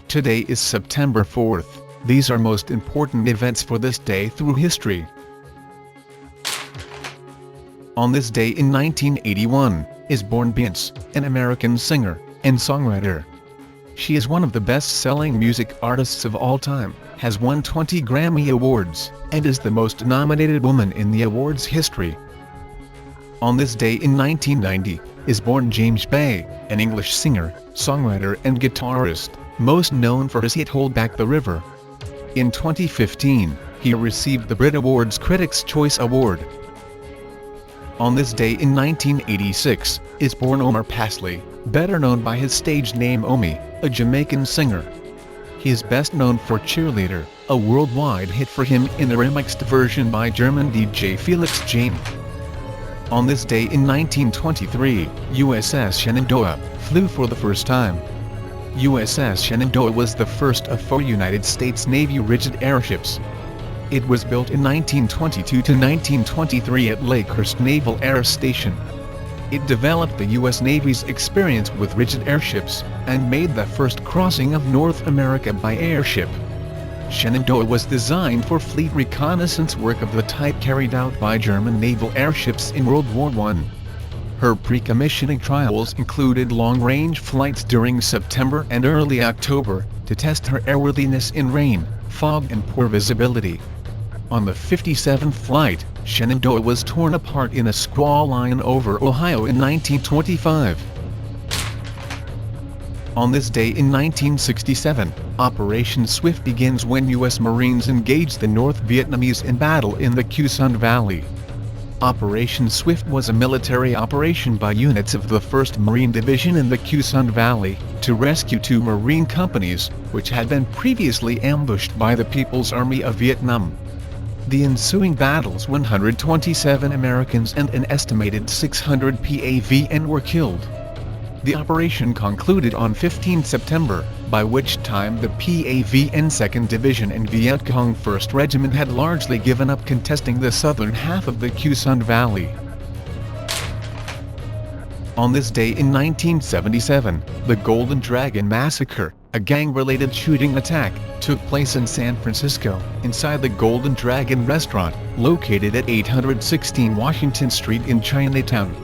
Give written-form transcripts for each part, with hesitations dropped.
Today is September 4th. These are most important events for this day through history. On this day in 1981, is born Beyonce, an American singer and songwriter. She is one of the best-selling music artists of all time, has won 20 Grammy Awards, and is the most nominated woman in the awards history. On this day in 1990, is born James Bay, an English singer, songwriter and guitarist, most known for his hit Hold Back the River. In 2015, he received the Brit Awards Critics' Choice Award. On this day in 1986, is born Omar Pasley, better known by his stage name Omi, a Jamaican singer. He is best known for Cheerleader, a worldwide hit for him in a remixed version by German DJ Felix Jaehn. On this day in 1923, USS Shenandoah flew for the first time. USS Shenandoah was the first of 4 United States Navy rigid airships. It was built in 1922 to 1923 at Lakehurst Naval Air Station. It developed the U.S. Navy's experience with rigid airships, and made the first crossing of North America by airship. Shenandoah was designed for fleet reconnaissance work of the type carried out by German naval airships in World War I. Her pre-commissioning trials included long-range flights during September and early October, to test her airworthiness in rain, fog and poor visibility. On the 57th flight, Shenandoah was torn apart in a squall line over Ohio in 1925. On this day in 1967, Operation Swift begins when U.S. Marines engaged the North Vietnamese in battle in the Khe Sanh Valley. Operation Swift was a military operation by units of the 1st Marine Division in the Khe Sanh Valley, to rescue 2 Marine companies, which had been previously ambushed by the People's Army of Vietnam. The ensuing battles 127 Americans and an estimated 600 PAVN were killed. The operation concluded on 15 September, by which time the PAVN 2nd Division and Viet Cong 1st Regiment had largely given up contesting the southern half of the Khe Sanh Valley. On this day in 1977, the Golden Dragon Massacre, a gang-related shooting attack, took place in San Francisco, inside the Golden Dragon restaurant, located at 816 Washington Street in Chinatown.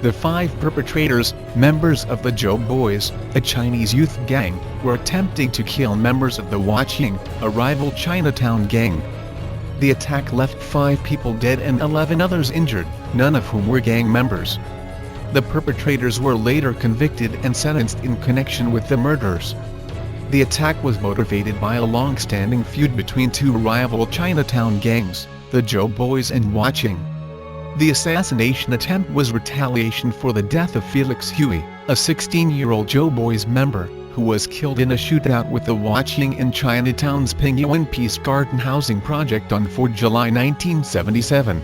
The 5 perpetrators, members of the Joe Boys, a Chinese youth gang, were attempting to kill members of the Watching, a rival Chinatown gang. The attack left 5 people dead and 11 others injured, none of whom were gang members. The perpetrators were later convicted and sentenced in connection with the murders. The attack was motivated by a long-standing feud between 2 rival Chinatown gangs, the Joe Boys and Watching. The assassination attempt was retaliation for the death of Felix Huey, a 16-year-old Joe Boys member, who was killed in a shootout with the Watching in Chinatown's Pingyuan Peace Garden housing project on 4 July 1977.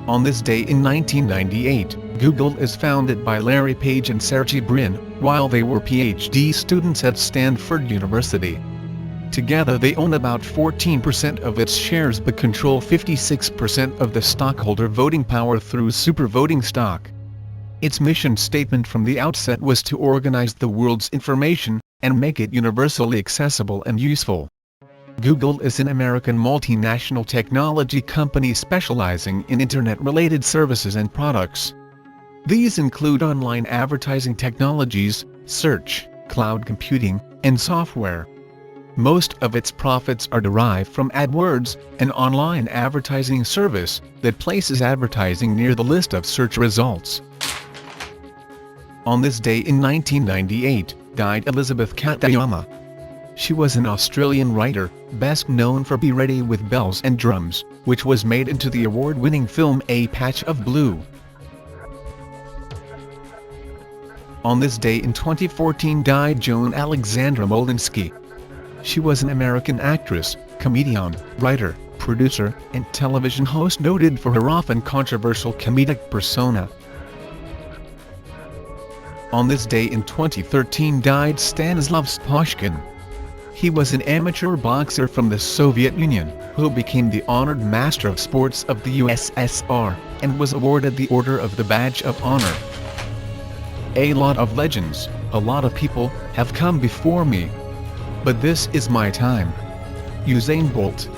On this day in 1998, Google is founded by Larry Page and Sergey Brin, while they were PhD students at Stanford University. Together they own about 14% of its shares but control 56% of the stockholder voting power through supervoting stock. Its mission statement from the outset was to organize the world's information, and make it universally accessible and useful. Google is an American multinational technology company specializing in Internet-related services and products. These include online advertising technologies, search, cloud computing, and software. Most of its profits are derived from AdWords, an online advertising service that places advertising near the list of search results. On this day in 1998, died Elizabeth Katayama. She was an Australian writer, best known for Be Ready with Bells and Drums, which was made into the award-winning film A Patch of Blue. On this day in 2014 died Joan Alexandra Molinsky. She was an American actress, comedian, writer, producer, and television host noted for her often controversial comedic persona. On this day in 2013 died Stanislav Speak. He was an amateur boxer from the Soviet Union, who became the Honored Master of Sports of the USSR, and was awarded the Order of the Badge of Honor. A lot of legends, a lot of people, have come before me. But this is my time. Usain Bolt,